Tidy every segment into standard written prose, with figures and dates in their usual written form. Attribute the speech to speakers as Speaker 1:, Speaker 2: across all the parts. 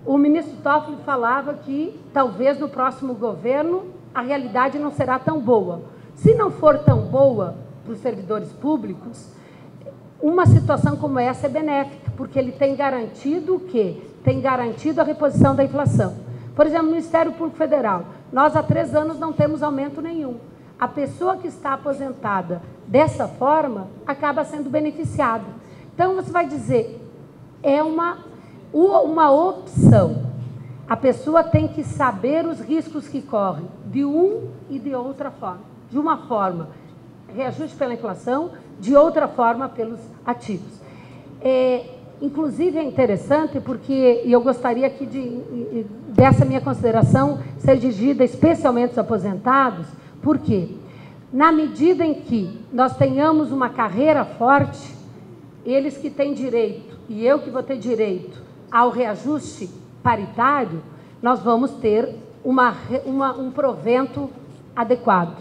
Speaker 1: o ministro Toffoli falava que talvez no próximo governo a realidade não será tão boa. Se não for tão boa para os servidores públicos, uma situação como essa é benéfica, porque ele tem garantido o quê? Tem garantido a reposição da inflação. Por exemplo, no Ministério Público Federal, nós há 3 anos não temos aumento nenhum. A pessoa que está aposentada dessa forma acaba sendo beneficiada. Então, você vai dizer, é uma opção. A pessoa tem que saber os riscos que corre de e de outra forma. De uma forma, reajuste pela inflação, de outra forma, pelos ativos. Inclusive, é interessante porque eu gostaria que dessa minha consideração ser dirigida especialmente aos aposentados, porque na medida em que nós tenhamos uma carreira forte, eles que têm direito, e eu que vou ter direito ao reajuste paritário, nós vamos ter um provento adequado.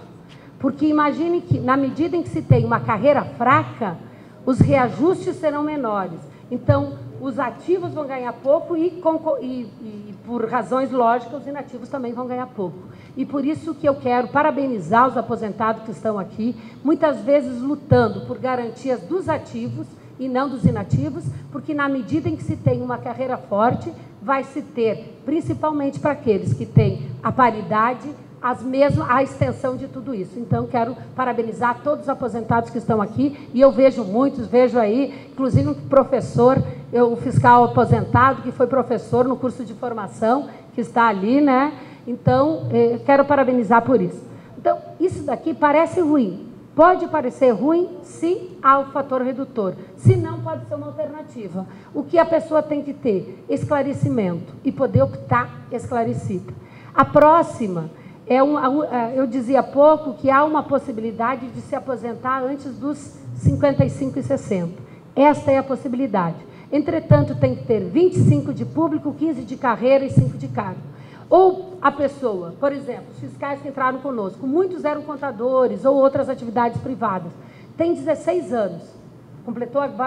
Speaker 1: Porque imagine que, na medida em que se tem uma carreira fraca, os reajustes serão menores. Então, os ativos vão ganhar pouco e por razões lógicas, os inativos também vão ganhar pouco. E por isso que eu quero parabenizar os aposentados que estão aqui, muitas vezes lutando por garantias dos ativos e não dos inativos, porque na medida em que se tem uma carreira forte, vai se ter, principalmente para aqueles que têm a paridade, a extensão de tudo isso. Então, quero parabenizar todos os aposentados que estão aqui, e eu vejo muitos, vejo aí, inclusive um professor, um fiscal aposentado, que foi professor no curso de formação, que está ali, né? Então, quero parabenizar por isso. Então, isso daqui parece ruim. Pode parecer ruim se há o fator redutor. Se não, pode ser uma alternativa. O que a pessoa tem que ter? Esclarecimento e poder optar esclarecida. A próxima eu dizia há pouco que há uma possibilidade de se aposentar antes dos 55 e 60. Esta é a possibilidade. Entretanto, tem que ter 25 de público, 15 de carreira e 5 de cargo. Ou a pessoa, por exemplo, os fiscais que entraram conosco, muitos eram contadores ou outras atividades privadas, tem 16 anos,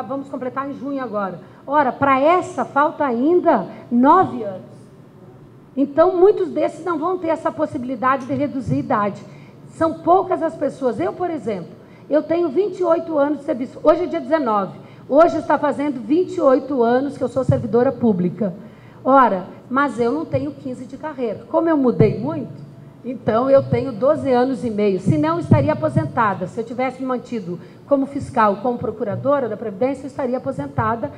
Speaker 1: vamos completar em junho agora. Ora, para essa falta ainda 9 anos. Então, muitos desses não vão ter essa possibilidade de reduzir a idade. São poucas as pessoas. Eu, por exemplo, eu tenho 28 anos de serviço. Hoje é dia 19. Hoje está fazendo 28 anos que eu sou servidora pública. Ora, mas eu não tenho 15 de carreira. Como eu mudei muito, então eu tenho 12 anos e meio. Se não, estaria aposentada. Se eu tivesse me mantido como fiscal, como procuradora da Previdência, eu estaria aposentada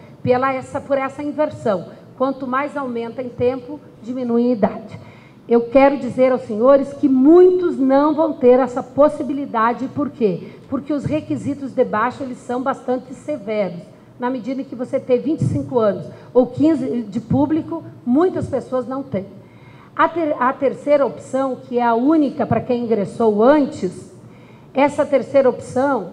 Speaker 1: por essa inversão. Quanto mais aumenta em tempo, diminui em idade. Eu quero dizer aos senhores que muitos não vão ter essa possibilidade. Por quê? Porque os requisitos de baixo eles são bastante severos. Na medida em que você tem 25 anos ou 15 de público, muitas pessoas não têm. A terceira opção, que é a única para quem ingressou antes, essa terceira opção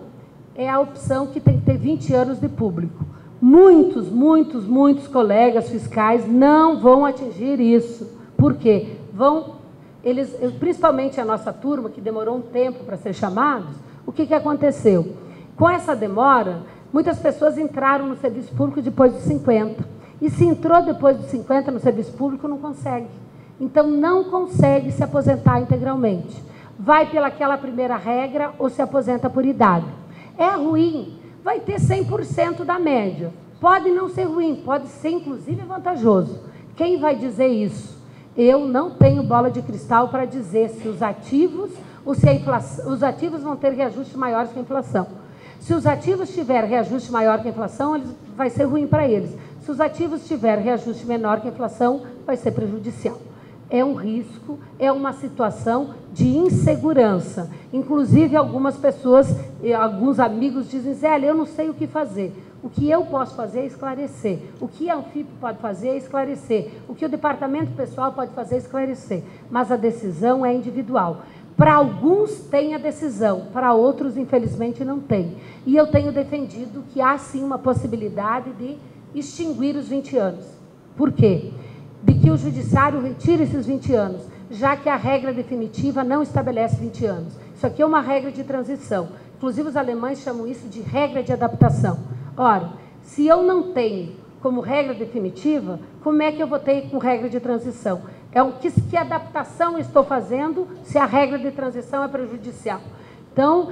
Speaker 1: é a opção que tem que ter 20 anos de público. Muitos colegas fiscais não vão atingir isso. Por quê? Principalmente a nossa turma, que demorou um tempo para ser chamados, o que aconteceu? Com essa demora, muitas pessoas entraram no serviço público depois dos 50. E se entrou depois dos 50 no serviço público, não consegue. Então, não consegue se aposentar integralmente. Vai pelaquela primeira regra ou se aposenta por idade. É ruim. Vai ter 100% da média. Pode não ser ruim, pode ser, inclusive, vantajoso. Quem vai dizer isso? Eu não tenho bola de cristal para dizer se os ativos ou se a inflação, os ativos vão ter reajustes maiores que a inflação. Se os ativos tiverem reajuste maior que a inflação, vai ser ruim para eles. Se os ativos tiverem reajuste menor que a inflação, vai ser prejudicial. É um risco, é uma situação de insegurança. Inclusive, algumas pessoas, alguns amigos dizem, Zé, eu não sei o que fazer. O que eu posso fazer é esclarecer. O que a Anfip pode fazer é esclarecer. O que o departamento pessoal pode fazer é esclarecer. Mas a decisão é individual. Para alguns tem a decisão, para outros, infelizmente, não tem. E eu tenho defendido que há, sim, uma possibilidade de extinguir os 20 anos. Por quê? De que o judiciário retire esses 20 anos, já que a regra definitiva não estabelece 20 anos. Isso aqui é uma regra de transição. Inclusive, os alemães chamam isso de regra de adaptação. Ora, se eu não tenho como regra definitiva, como é que eu vou ter com regra de transição? Que adaptação estou fazendo se a regra de transição é prejudicial? Então,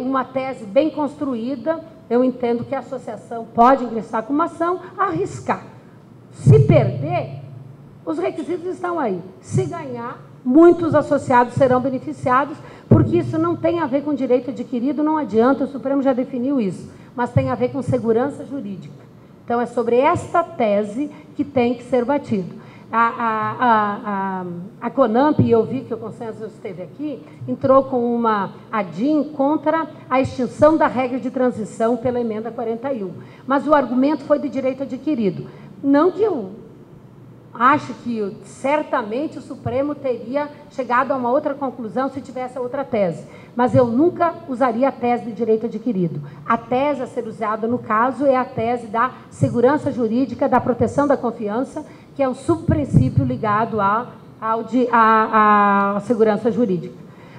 Speaker 1: uma tese bem construída, eu entendo que a associação pode ingressar com uma ação, arriscar. Se perder, os requisitos estão aí. Se ganhar, muitos associados serão beneficiados, porque isso não tem a ver com direito adquirido, não adianta, o Supremo já definiu isso, mas tem a ver com segurança jurídica. Então, é sobre esta tese que tem que ser batido. A CONAMP, e eu vi que o consenso esteve aqui, entrou com uma ADIM contra a extinção da regra de transição pela emenda 41. Mas o argumento foi de direito adquirido. Não que eu acho que certamente o Supremo teria chegado a uma outra conclusão se tivesse a outra tese. Mas eu nunca usaria a tese de direito adquirido. A tese a ser usada, no caso, é a tese da segurança jurídica, da proteção da confiança, que é um subprincípio ligado à segurança jurídica.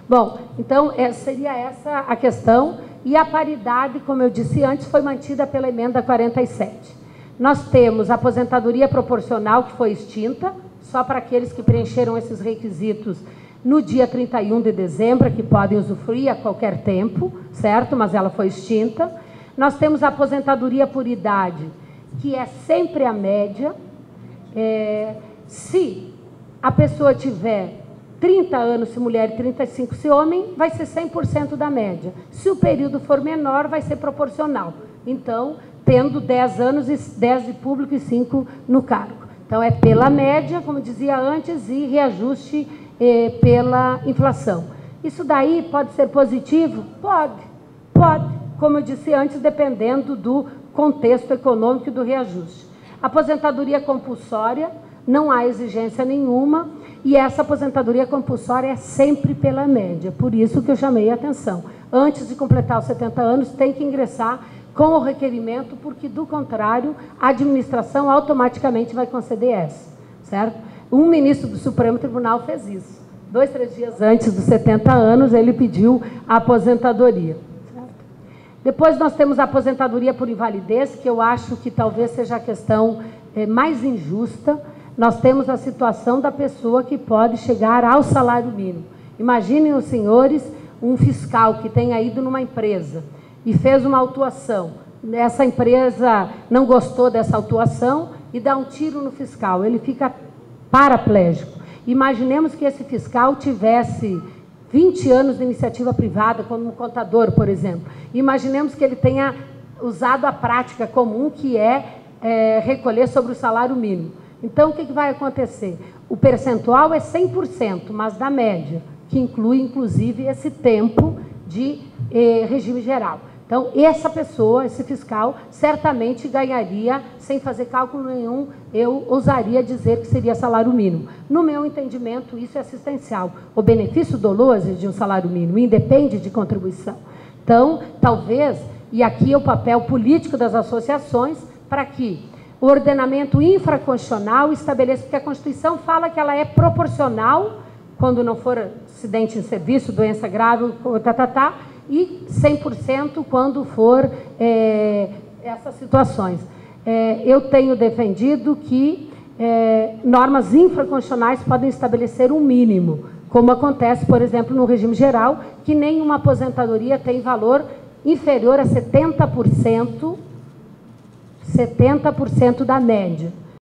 Speaker 1: Bom, então, seria essa a questão. E a paridade, como eu disse antes, foi mantida pela emenda 47. Nós temos a aposentadoria proporcional, que foi extinta, só para aqueles que preencheram esses requisitos no dia 31 de dezembro, que podem usufruir a qualquer tempo, certo? Mas ela foi extinta. Nós temos a aposentadoria por idade, que é sempre a média. Se a pessoa tiver 30 anos se mulher e 35 se homem, vai ser 100% da média. Se o período for menor, vai ser proporcional. Então, tendo 10 anos, 10 de público e 5 no cargo. Então, é pela média, como dizia antes, e reajuste pela inflação. Isso daí pode ser positivo? Pode. Como eu disse antes, dependendo do contexto econômico e do reajuste. Aposentadoria compulsória, não há exigência nenhuma, e essa aposentadoria compulsória é sempre pela média, por isso que eu chamei a atenção. Antes de completar os 70 anos, tem que ingressar com o requerimento, porque, do contrário, a administração automaticamente vai conceder essa, certo? Um ministro do Supremo Tribunal fez isso. 2, 3 dias antes dos 70 anos, ele pediu a aposentadoria. Certo? Depois nós temos a aposentadoria por invalidez, que eu acho que talvez seja a questão mais injusta. Nós temos a situação da pessoa que pode chegar ao salário mínimo. Imaginem os senhores, um fiscal que tenha ido numa empresa e fez uma autuação. Essa empresa não gostou dessa autuação e dá um tiro no fiscal. Ele fica paraplégico. Imaginemos que esse fiscal tivesse 20 anos de iniciativa privada, como um contador, por exemplo. Imaginemos que ele tenha usado a prática comum, que é recolher sobre o salário mínimo. Então, o que vai acontecer? O percentual é 100%, mas da média, que inclui, inclusive, esse tempo de regime geral. Então, essa pessoa, esse fiscal, certamente ganharia, sem fazer cálculo nenhum, eu ousaria dizer que seria salário mínimo. No meu entendimento, isso é assistencial. O benefício doloso de um salário mínimo independe de contribuição. Então, talvez, e aqui é o papel político das associações, para que o ordenamento infraconstitucional estabeleça, porque a Constituição fala que ela é proporcional, quando não for acidente em serviço, doença grave, e 100% quando for essas situações. Eu tenho defendido que normas infraconstitucionais podem estabelecer um mínimo, como acontece, por exemplo, no regime geral, que nenhuma aposentadoria tem valor inferior a 70% da média.